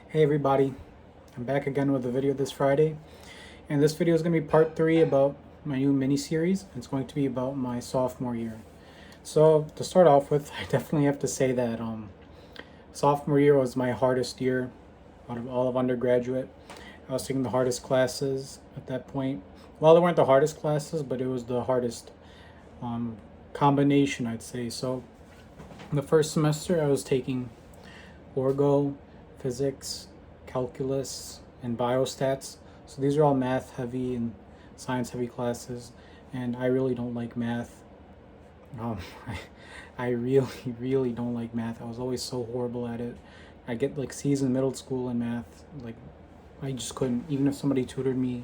Hey everybody, I'm back again with a video this Friday, and this video is going to be part 3 about my new mini-series. It's going to be about my sophomore year. So to start off with, I definitely have to say that sophomore year was my hardest year out of all of undergraduate. I was taking the hardest classes at that point. Well, they weren't the hardest classes, but it was the hardest um, combination, I'd say. So the first semester I was taking orgo, physics, calculus, and biostats. So these are all math heavy and science heavy classes, and I really don't like math. Um, I really, really don't like math. I was always so horrible at it. I get like C's in middle school in math. Like, I just couldn't. Even if somebody tutored me,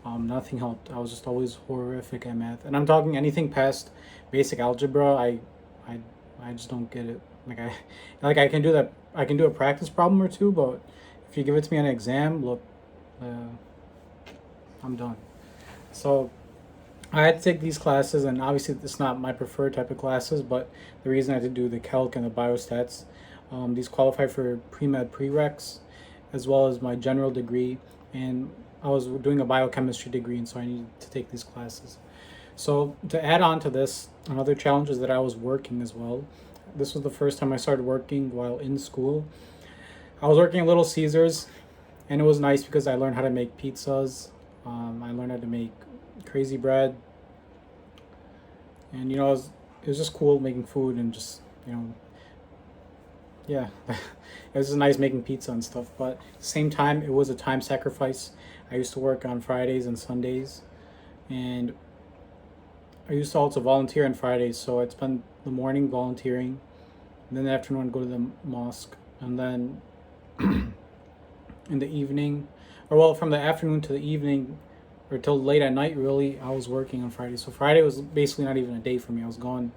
nothing helped. I was just always horrific at math. And I'm talking anything past basic algebra. I, I just don't get it. I can do that. I can do a practice problem or two, but if you give it to me on an exam, look, uh, I'm done. So I had to take these classes, and obviously it's not my preferred type of classes, but the reason I had to do the calc and the biostats, these qualify for pre-med prereqs, as well as my general degree, and I was doing a biochemistry degree, and so I needed to take these classes. So to add on to this, another challenge is that I was working as well. This was the first time I started working while in school. I was working at Little Caesars, and it was nice because I learned how to make pizzas. I learned how to make crazy bread, and it was just cool making food and just yeah, it was just nice making pizza and stuff. But at the same time, it was a time sacrifice. I used to work on Fridays and Sundays, and I used to also volunteer on Fridays. So I'd spend the morning volunteering, and then the afternoon I'd go to the mosque, and then in the evening, or well, from the afternoon to the evening, or till late at night, really, I was working on Friday. So Friday was basically not even a day for me. I was gone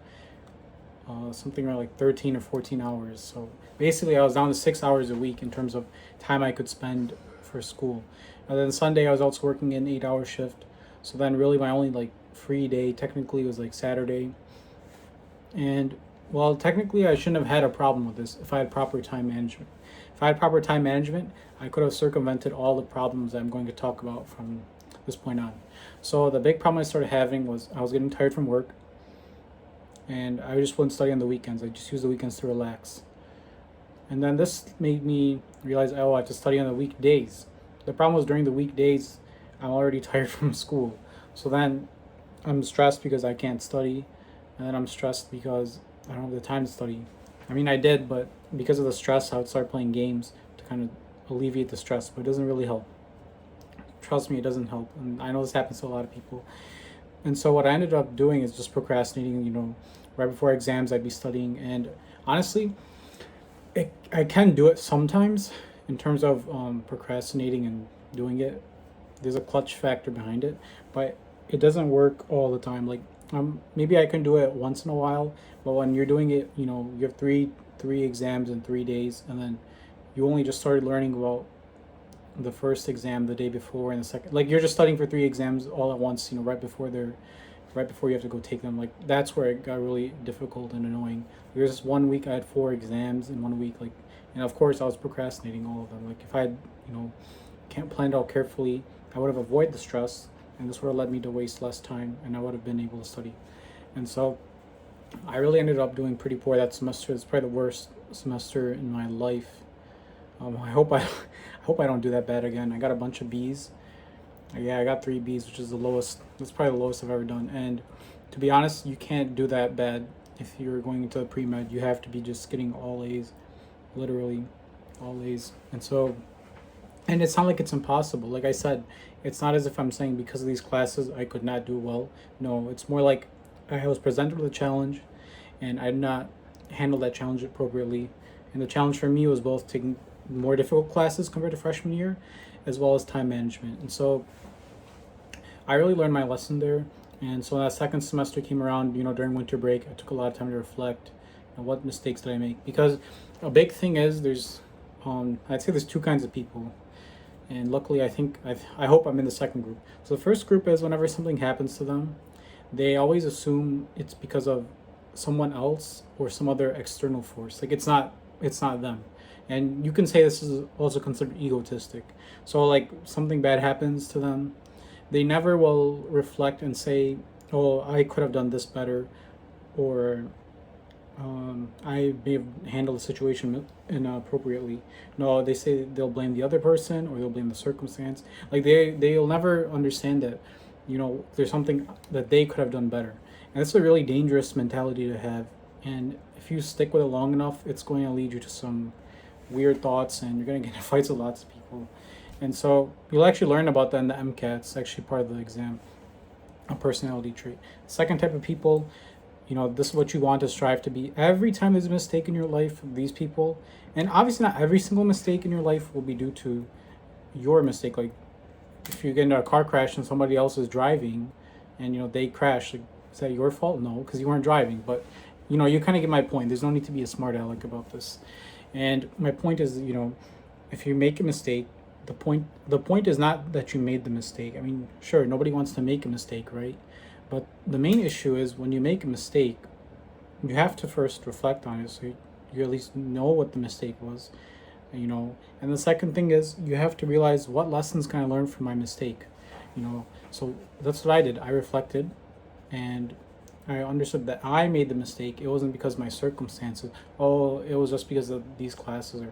something around like 13 or 14 hours. So basically, I was down to 6 hours a week in terms of time I could spend for school. And then Sunday, I was also working an 8 hour shift. So then, really, my only like free day technically was like Saturday. And well, technically, I shouldn't have had a problem with this if I had proper time management. If I had proper time management, I could have circumvented all the problems that I'm going to talk about from this point on. So the big problem I started having was I was getting tired from work, and I just wouldn't study on the weekends. I just use the weekends to relax. And then this made me realize, oh, I have to study on the weekdays. The problem was during the weekdays, I'm already tired from school. So then I'm stressed because I can't study, and then I'm stressed because I don't have the time to study. I mean, I did, but because of the stress, I would start playing games to kind of alleviate the stress, but it doesn't really help. Trust me, it doesn't help. And I know this happens to a lot of people. And so what I ended up doing is just procrastinating, right before exams, I'd be studying. And honestly, I can do it sometimes in terms of procrastinating and doing it. There's a clutch factor behind it, but it doesn't work all the time. Like, maybe I can do it once in a while, but when you're doing it, you have three exams in 3 days, and then you only just started learning about the first exam the day before and the second. Like, you're just studying for 3 exams all at once, right before you have to go take them. Like, that's where it got really difficult and annoying. There's this one week I had 4 exams in one week, like, and of course I was procrastinating all of them. Like, if I had can't planned out carefully, I would have avoided the stress, and this would have led me to waste less time, and I would have been able to study. And so I really ended up doing pretty poor that semester. It's probably the worst semester in my life. I hope I don't do that bad again. I got a bunch of B's. Yeah, I got 3 B's, which is the lowest. That's probably the lowest I've ever done. And to be honest, you can't do that bad if you're going into pre-med. You have to be just getting all A's, literally all A's. And it's not like it's impossible. Like I said, it's not as if I'm saying because of these classes I could not do well. No, it's more like I was presented with a challenge, and I did not handle that challenge appropriately. And the challenge for me was both taking more difficult classes compared to freshman year, as well as time management. And so I really learned my lesson there. And so when that second semester came around, during winter break, I took a lot of time to reflect on what mistakes did I make. Because a big thing is I'd say there's two kinds of people. And luckily, I hope I'm in the second group. So the first group is whenever something happens to them, they always assume it's because of someone else or some other external force. Like, it's not them. And you can say this is also considered egotistic. So like something bad happens to them, they never will reflect and say, "Oh, I could have done this better," or I may have handled the situation inappropriately. No, they say they'll blame the other person or they'll blame the circumstance. Like they'll never understand that, there's something that they could have done better, and it's a really dangerous mentality to have. And if you stick with it long enough, it's going to lead you to some weird thoughts, and you're going to get in fights with lots of people. And so you'll actually learn about that in the MCAT. It's actually part of the exam, a personality trait. Second type of people, this is what you want to strive to be. Every time there's a mistake in your life, these people, and obviously not every single mistake in your life will be due to your mistake. Like if you get into a car crash and somebody else is driving and they crash, like, is that your fault? No, because you weren't driving. But you kind of get my point. There's no need to be a smart aleck about this. And my point is, if you make a mistake, the point is not that you made the mistake. I mean, sure, nobody wants to make a mistake, right? But the main issue is when you make a mistake, you have to first reflect on it, so you at least know what the mistake was, And the second thing is you have to realize, what lessons can I learn from my mistake, So that's what I did. I reflected, and I understood that I made the mistake. It wasn't because of my circumstances. Oh, it was just because of these classes, or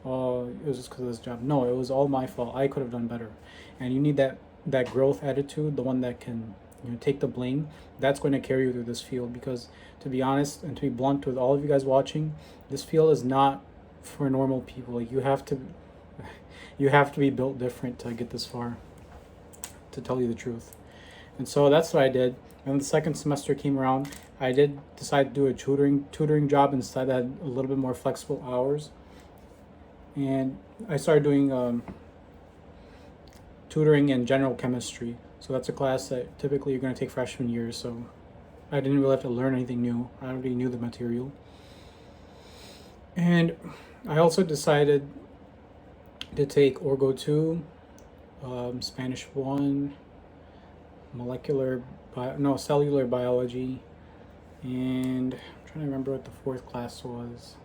oh, it was just because of this job. No, it was all my fault. I could have done better. And you need that growth attitude, the one that can take the blame. That's going to carry you through this field, because to be honest and to be blunt with all of you guys watching, this field is not for normal people. Like, you have to be built different to get this far, to tell you the truth. And so that's what I did. And the second semester came around, I did decide to do a tutoring job instead. I had a little bit more flexible hours, and I started doing tutoring in general chemistry. So that's a class that typically you're going to take freshman year. So I didn't really have to learn anything new. I already knew the material. And I also decided to take Orgo 2, Spanish 1, cellular biology, and I'm trying to remember what the fourth class was.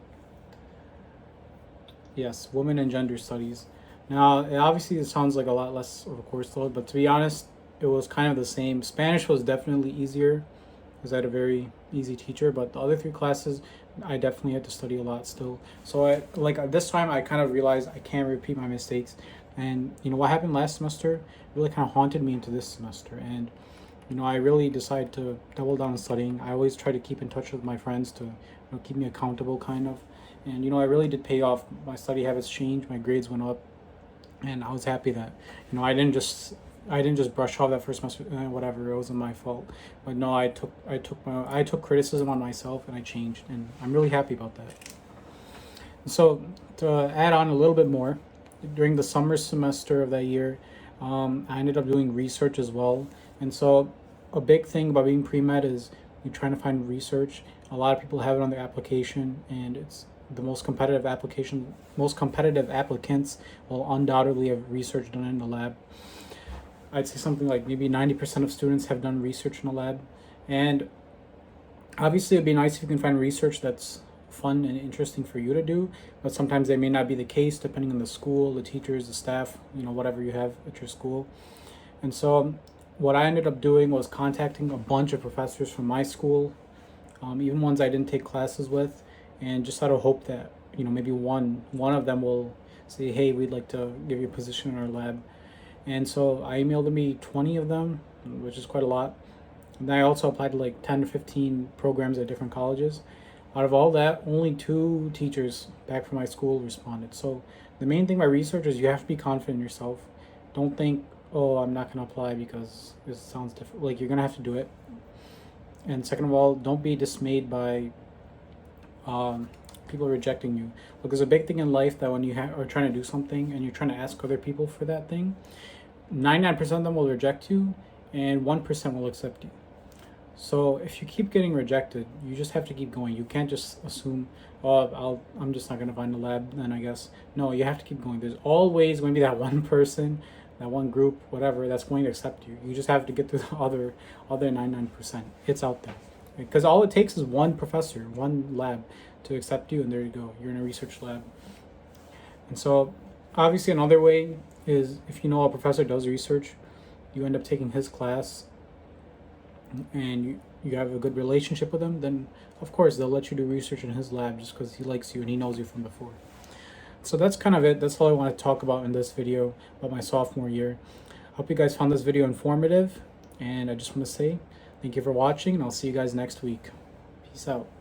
Yes, women and gender studies. Now, obviously, it sounds like a lot less of a course load, but to be honest, it was kind of the same. Spanish was definitely easier because I had a very easy teacher, but the other three classes, I definitely had to study a lot still. So this time I kind of realized I can't repeat my mistakes. And what happened last semester really kind of haunted me into this semester. And I really decided to double down on studying. I always try to keep in touch with my friends to keep me accountable, kind of. And I really did pay off. My study habits changed, my grades went up, and I was happy that I didn't just brush off that first semester. Whatever, it wasn't my fault. But no, I took criticism on myself, and I changed, and I'm really happy about that. So to add on a little bit more, during the summer semester of that year, I ended up doing research as well. And so a big thing about being pre-med is you're trying to find research. A lot of people have it on their application, and it's the most competitive application. Most competitive applicants will undoubtedly have research done in the lab. I'd say something like maybe 90% of students have done research in the lab. And obviously it'd be nice if you can find research that's fun and interesting for you to do, but sometimes they may not be the case depending on the school, the teachers, the staff, whatever you have at your school. And so what I ended up doing was contacting a bunch of professors from my school, even ones I didn't take classes with, and just out of hope that maybe one of them will say, hey, we'd like to give you a position in our lab. And so I emailed me 20 of them, which is quite a lot. And then I also applied to like 10 to 15 programs at different colleges. Out of all that, only 2 teachers back from my school responded. So the main thing by research is you have to be confident in yourself. Don't think, oh, I'm not going to apply because this sounds different. Like, you're going to have to do it. And second of all, don't be dismayed by people rejecting you. Because a big thing in life that when you are trying to do something and you're trying to ask other people for that thing, 99% of them will reject you and 1% will accept you. So if you keep getting rejected, you just have to keep going. You can't just assume, oh, I'm just not going to find a lab then, I guess. No, you have to keep going. There's always going to be that one person, that one group, whatever, that's going to accept you. You just have to get through the other 99%. It's out there. Because all it takes is one professor, one lab to accept you, and there you go. You're in a research lab. And so, obviously, another way is if you know a professor does research, you end up taking his class, and you have a good relationship with him, then of course they'll let you do research in his lab just because he likes you and he knows you from before. So that's kind of it. That's all I want to talk about in this video about my sophomore year. Hope you guys found this video informative, and I just want to say thank you for watching, and I'll see you guys next week. Peace out.